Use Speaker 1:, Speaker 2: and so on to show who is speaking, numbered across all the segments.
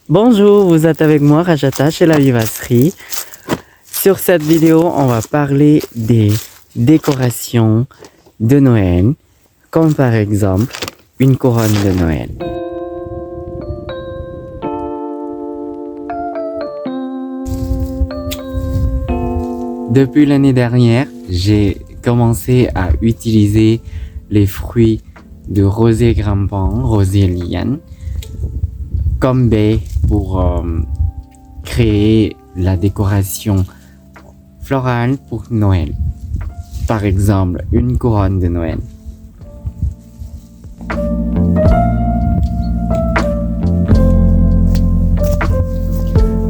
Speaker 1: Bonjour, vous êtes avec moi Rajata chez la Vivasserie. Sur cette vidéo, on va parler des décorations de Noël, comme par exemple une couronne de Noël. Depuis l'année dernière, j'ai commencé à utiliser les fruits de rosier grimpant, rosier liane, comme baie pour créer la décoration florale pour Noël. Par exemple, une couronne de Noël.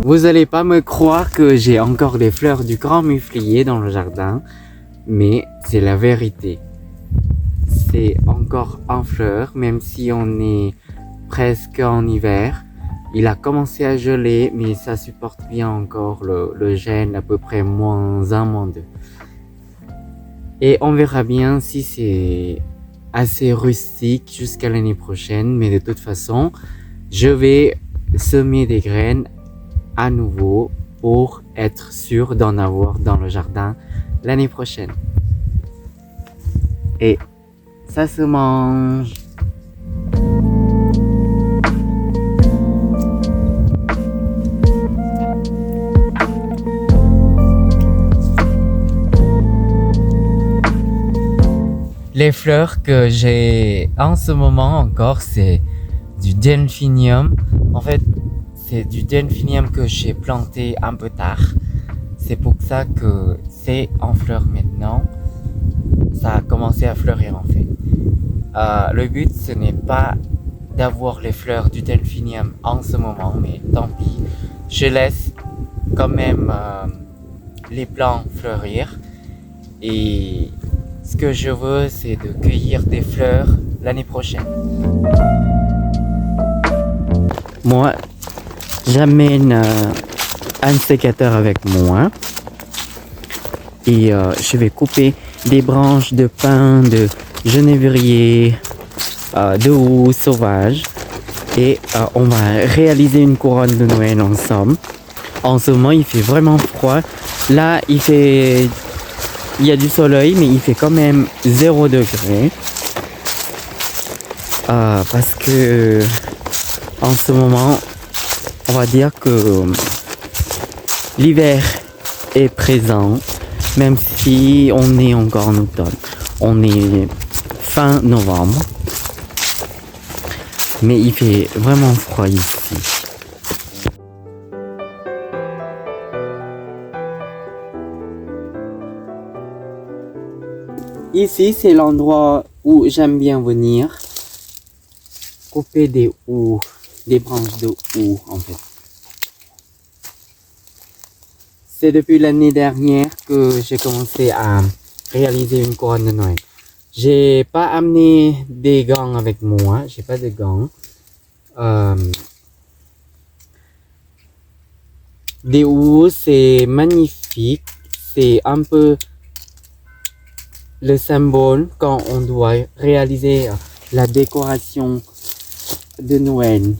Speaker 1: Vous allez pas me croire que j'ai encore des fleurs du grand muflier dans le jardin, mais c'est la vérité. C'est encore en fleurs, même si on est presque en hiver. Il a commencé à geler, mais ça supporte bien encore le gel, à peu près -1, -2. Et on verra bien si c'est assez rustique jusqu'à l'année prochaine, mais de toute façon, je vais semer des graines à nouveau pour être sûr d'en avoir dans le jardin l'année prochaine. Et ça se mange. Les fleurs que j'ai en ce moment encore, c'est du delphinium. En fait, c'est du delphinium que j'ai planté un peu tard. C'est pour ça que c'est en fleurs maintenant. Ça a commencé à fleurir en fait. Le but, ce n'est pas d'avoir les fleurs du delphinium en ce moment, mais tant pis. Je laisse quand même les plants fleurir. Et ce que je veux, c'est de cueillir des fleurs l'année prochaine. Moi, j'amène un sécateur avec moi et je vais couper des branches de pin, de genévrier, de houx sauvage et on va réaliser une couronne de Noël ensemble. En ce moment, il fait vraiment froid. Là, il y a du soleil, mais il fait quand même 0 degré. Parce que en ce moment, on va dire que l'hiver est présent, même si on est encore en automne. On est fin novembre, mais il fait vraiment froid ici. Ici, c'est l'endroit où j'aime bien venir couper des houx, des branches de houx en fait. C'est depuis l'année dernière que j'ai commencé à réaliser une couronne de Noël. J'ai pas amené des gants avec moi, j'ai pas de gants. Des houx, c'est magnifique, c'est un peu le symbole quand on doit réaliser la décoration de Noël.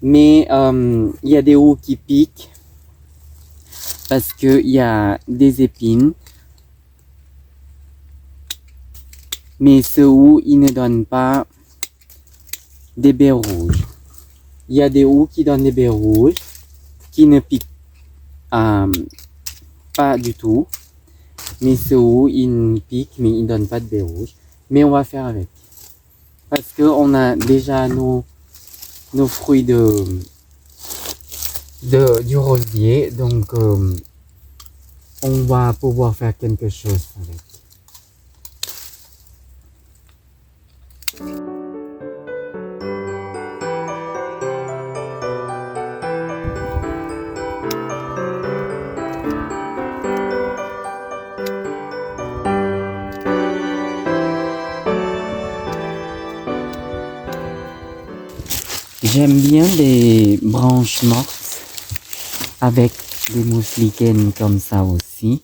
Speaker 1: Mais il y a des houx qui piquent parce qu'il y a des épines. Mais ce houx, il ne donne pas des baies rouges. Il y a des houx qui donnent des baies rouges, qui ne piquent pas du tout. Mais ce houx, il pique, mais il ne donne pas de baies rouges. Mais on va faire avec. Parce qu'on a déjà nos fruits du rosier. Donc, on va pouvoir faire quelque chose avec. J'aime bien les branches mortes avec des mousses lichens comme ça aussi.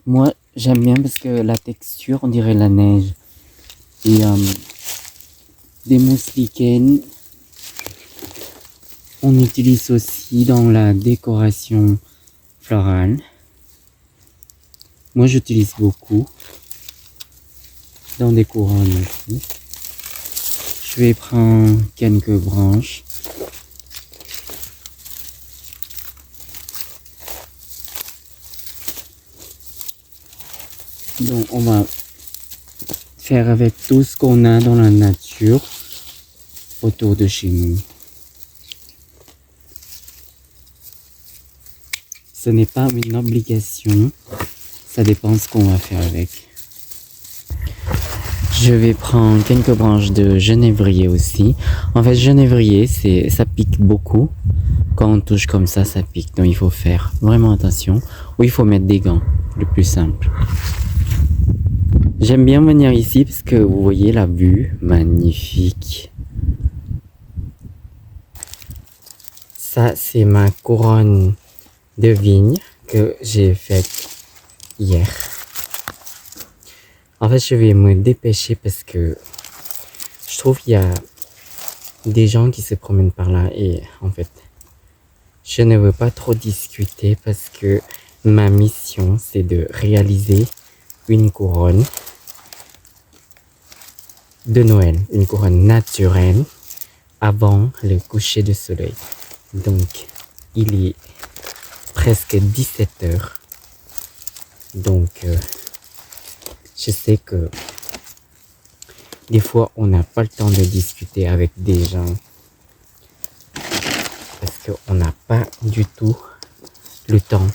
Speaker 1: Moi, j'aime bien parce que la texture, on dirait la neige. Et des mousses lichen. On utilise aussi dans la décoration florale. Moi, j'utilise beaucoup dans des couronnes aussi. Je vais prendre quelques branches. Donc, on va faire avec tout ce qu'on a dans la nature autour de chez nous. Ce n'est pas une obligation, ça dépend ce qu'on va faire avec. Je vais prendre quelques branches de genévrier aussi. En fait, genévrier, ça pique beaucoup. Quand on touche comme ça pique. Donc, il faut faire vraiment attention. Ou il faut mettre des gants, le plus simple. J'aime bien venir ici parce que vous voyez la vue, magnifique. Ça, c'est ma couronne de vigne que j'ai faite hier. En fait, je vais me dépêcher parce que je trouve qu'il y a des gens qui se promènent par là et en fait, je ne veux pas trop discuter parce que ma mission, c'est de réaliser une couronne de Noël, une couronne naturelle avant le coucher du soleil. Donc, il est presque 17 heures. Donc, je sais que des fois, on n'a pas le temps de discuter avec des gens parce qu'on n'a pas du tout le temps.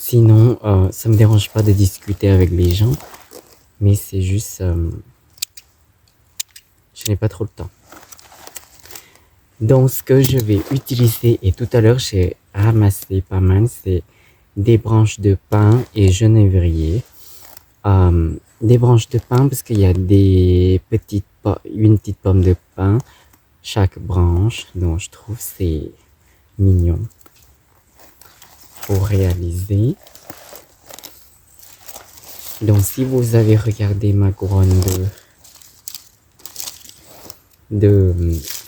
Speaker 1: Sinon, ça me dérange pas de discuter avec les gens, mais c'est juste, je n'ai pas trop le temps. Donc, ce que je vais utiliser, et tout à l'heure, j'ai ramassé pas mal, c'est des branches de pin et genévrier. Des branches de pin parce qu'il y a une petite pomme de pin chaque branche, donc je trouve c'est mignon pour réaliser. Donc si vous avez regardé ma couronne de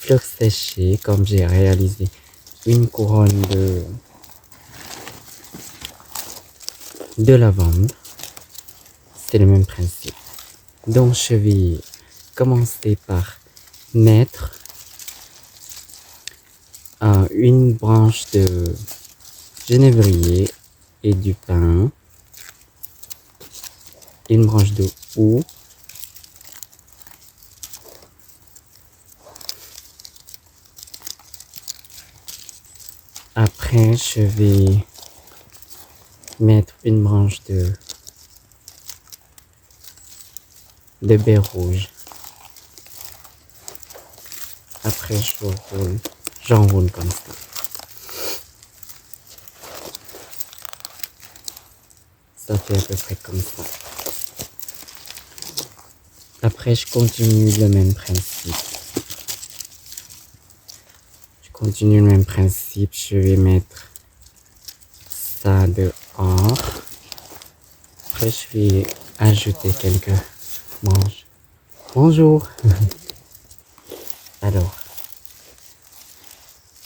Speaker 1: fleurs séchées, comme j'ai réalisé une couronne de lavande, c'est le même principe. Donc je vais commencer par mettre une branche de genévrier et du pin, une branche de houx, après je vais mettre une branche de baie rouge. Après j'enroule comme ça. Ça fait à peu près comme ça. Après je continue le même principe. Je vais mettre ça dehors. Après je vais ajouter quelques branches. Bonjour. Alors,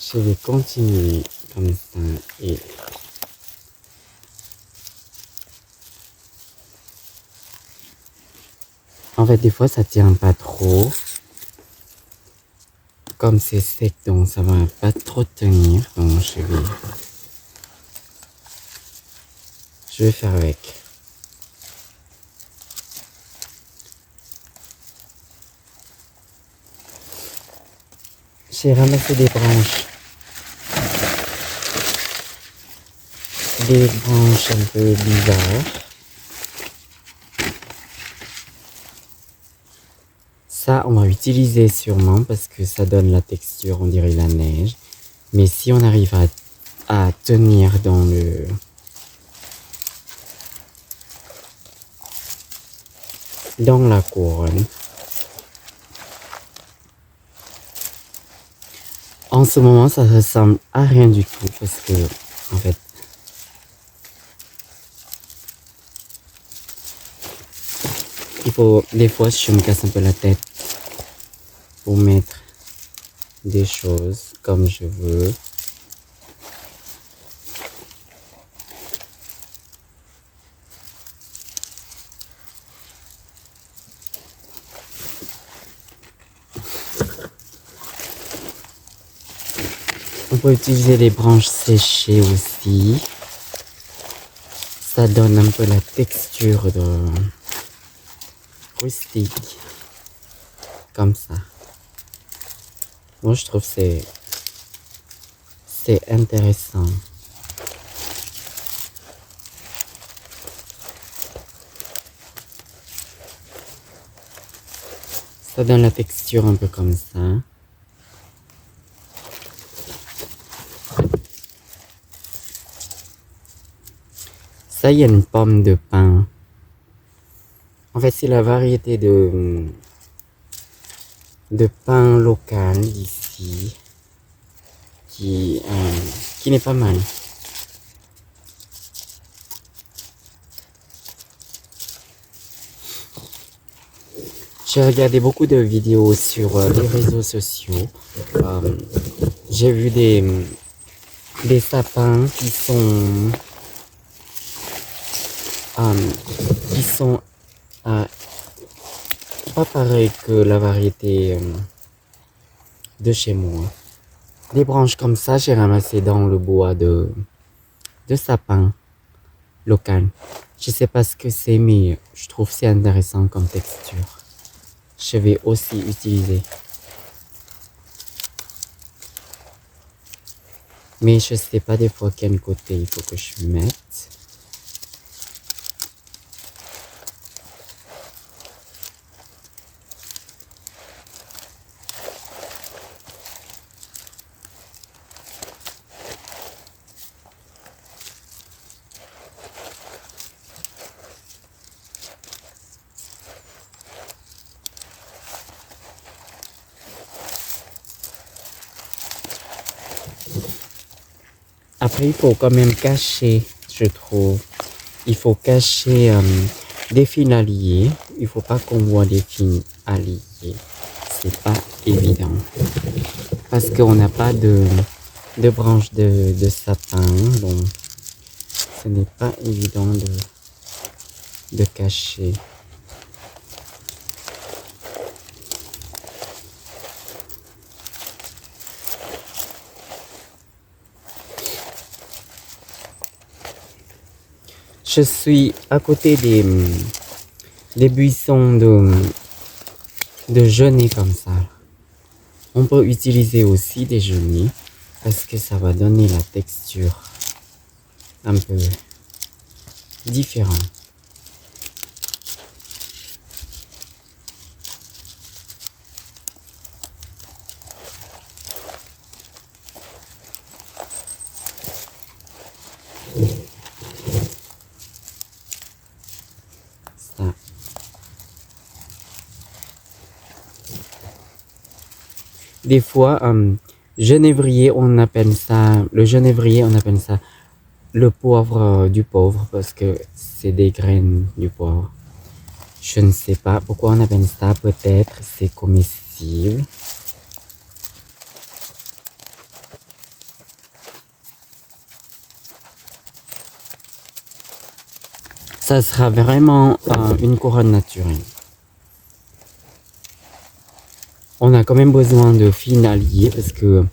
Speaker 1: je vais continuer comme ça et en fait des fois ça tient pas trop. Comme c'est sec, donc ça va pas trop tenir, donc je vais faire avec. J'ai ramassé des branches un peu bizarres. Ça, on va utiliser sûrement parce que ça donne la texture, on dirait la neige. Mais si on arrive à tenir dans la couronne, en ce moment, ça ressemble à rien du tout parce que, en fait, Il faut, des fois, je me casse un peu la tête pour mettre des choses comme je veux. On peut utiliser les branches séchées aussi. Ça donne un peu la texture de rustique. Comme ça. Moi, je trouve que c'est intéressant. Ça donne la texture un peu comme ça. Ça, il y a une pomme de pin. En fait, c'est la variété de pain local d'ici qui n'est pas mal. J'ai regardé beaucoup de vidéos sur les réseaux sociaux. J'ai vu des sapins qui sont pas pareils que la variété de chez moi. Des branches comme ça, j'ai ramassé dans le bois de sapin local. Je sais pas ce que c'est, mais je trouve c'est intéressant comme texture. Je vais aussi utiliser. Mais je sais pas des fois quel côté il faut que je mette. Après, il faut quand même cacher, je trouve. Il faut cacher des fils alliés. Il faut pas qu'on voit des fils alliés. C'est pas évident. Parce qu'on n'a pas de branches de sapin. Donc, ce n'est pas évident de cacher. Je suis à côté des buissons de genêts comme ça. On peut utiliser aussi des genêts parce que ça va donner la texture un peu différente. Ça. Des fois, genévrier, on appelle ça, le genévrier, on appelle ça le poivre du pauvre parce que c'est des graines du poivre. Je ne sais pas pourquoi on appelle ça, peut-être c'est comestible. Ça sera vraiment une couronne naturelle. On a quand même besoin de fils alliés parce que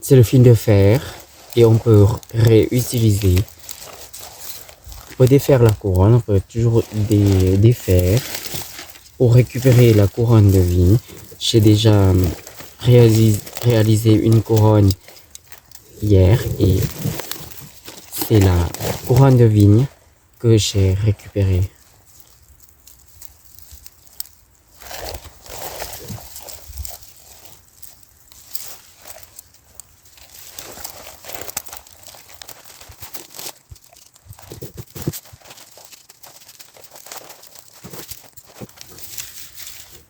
Speaker 1: c'est le fil de fer et on peut réutiliser. On peut défaire la couronne, on peut toujours défaire pour récupérer la couronne de vigne. J'ai déjà réalisé une couronne hier et c'est la couronne de vigne que j'ai récupérée.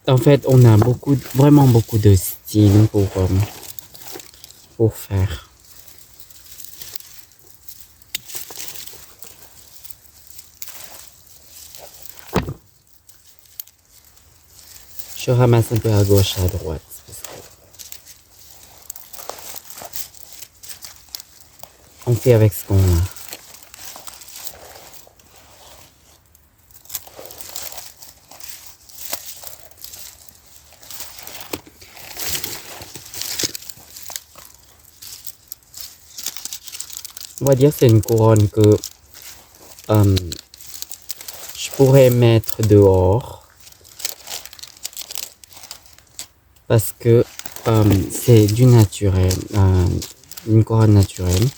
Speaker 1: En fait, on a vraiment beaucoup de styles pour faire. Je ramasse un peu à gauche, à droite. On fait avec ce qu'on a. On va dire que c'est une couronne que je pourrais mettre dehors parce que c'est du naturel, une couronne naturelle.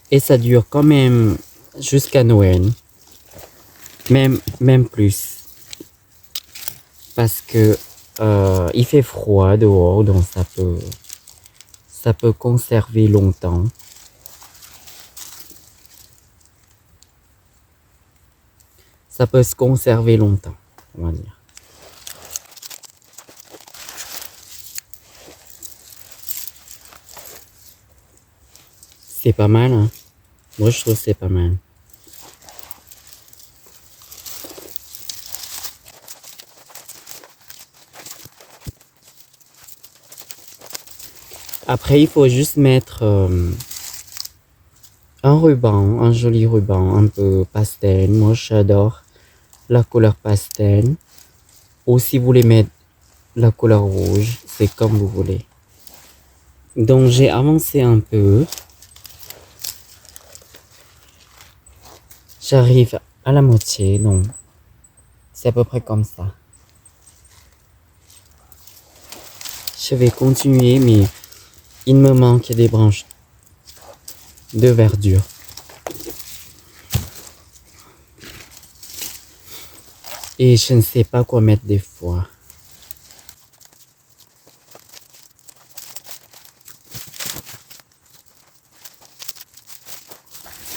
Speaker 1: Et ça dure quand même jusqu'à Noël, même plus. Parce que il fait froid dehors, donc ça peut conserver longtemps. Ça peut se conserver longtemps, on va dire. C'est pas mal, hein. Moi, je trouve que c'est pas mal. Après, il faut juste mettre un ruban, un joli ruban, un peu pastel. Moi, j'adore la couleur pastel. Ou si vous voulez mettre la couleur rouge, c'est comme vous voulez. Donc, j'ai avancé un peu. J'arrive à la moitié, donc c'est à peu près comme ça. Je vais continuer, mais il me manque des branches de verdure. Et je ne sais pas quoi mettre des fois.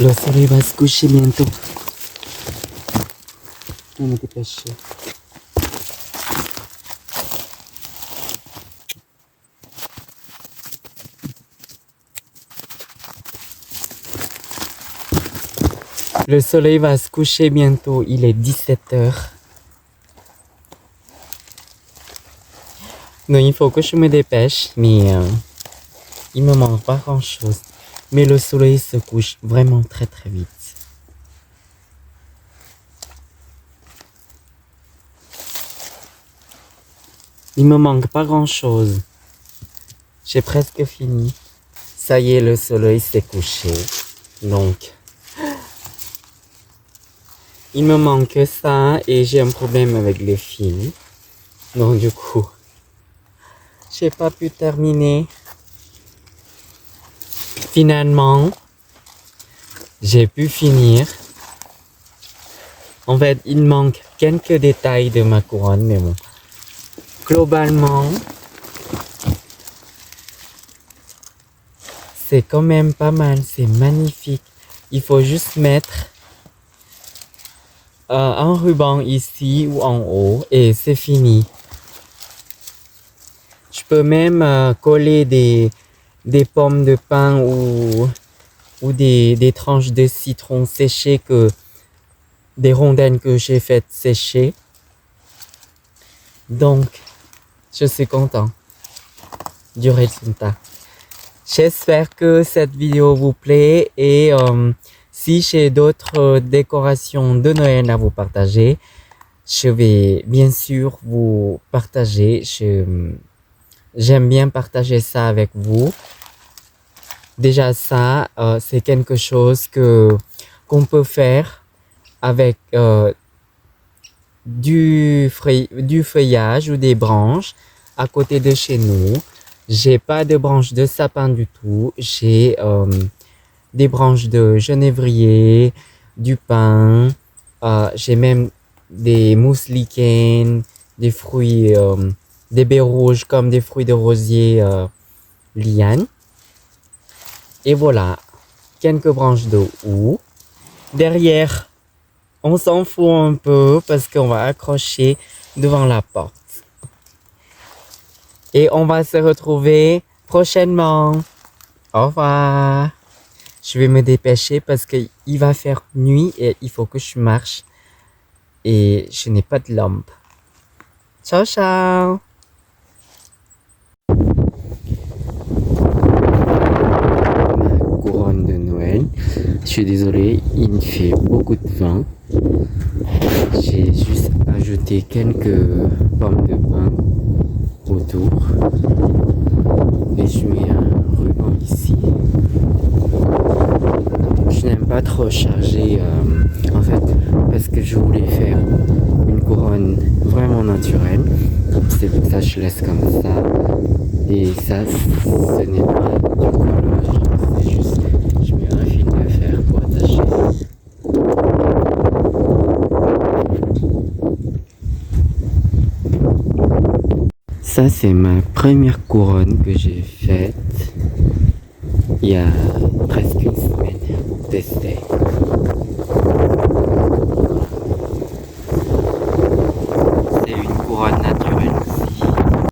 Speaker 1: Le soleil va se coucher bientôt. Je vais me dépêcher. Le soleil va se coucher bientôt, il est 17h. Donc il faut que je me dépêche, mais il me manque pas grand chose. Mais le soleil se couche vraiment très très vite. Il me manque pas grand chose. J'ai presque fini. Ça y est, le soleil s'est couché. Donc, il me manque ça et j'ai un problème avec les fils. Donc du coup, j'ai pas pu terminer. Finalement, j'ai pu finir. En fait, il manque quelques détails de ma couronne, mais bon. Globalement, c'est quand même pas mal, c'est magnifique. Il faut juste mettre un ruban ici ou en haut et c'est fini. Je peux même coller des pommes de pin ou des tranches de citron séchées, des rondelles que j'ai faites sécher. Donc, je suis content du résultat. J'espère que cette vidéo vous plaît et si j'ai d'autres décorations de Noël à vous partager, je vais bien sûr vous partager. J'aime bien partager ça avec vous. Déjà ça, c'est quelque chose qu'on peut faire avec du feuillage ou des branches à côté de chez nous. J'ai pas de branches de sapin du tout. J'ai des branches de genévrier, du pin. J'ai même des mousses lichen, des fruits, des baies rouges comme des fruits de rosier liane. Et voilà, quelques branches de houx. Derrière, on s'en fout un peu parce qu'on va accrocher devant la porte. Et on va se retrouver prochainement. Au revoir. Je vais me dépêcher parce qu'il va faire nuit et il faut que je marche. Et je n'ai pas de lampe. Ciao, ciao! Ma couronne de Noël. Je suis désolé, il fait beaucoup de vent. J'ai juste ajouté quelques pommes de pin autour. Et je mets un ruban ici. Je n'aime pas trop charger en fait parce que je voulais faire une couronne vraiment naturelle. C'est pour ça que je laisse comme ça. Et ça, ce n'est pas du collage, c'est juste je mets un fil de fer pour attacher. Ça, c'est ma première couronne que j'ai faite il y a presque une semaine pour tester.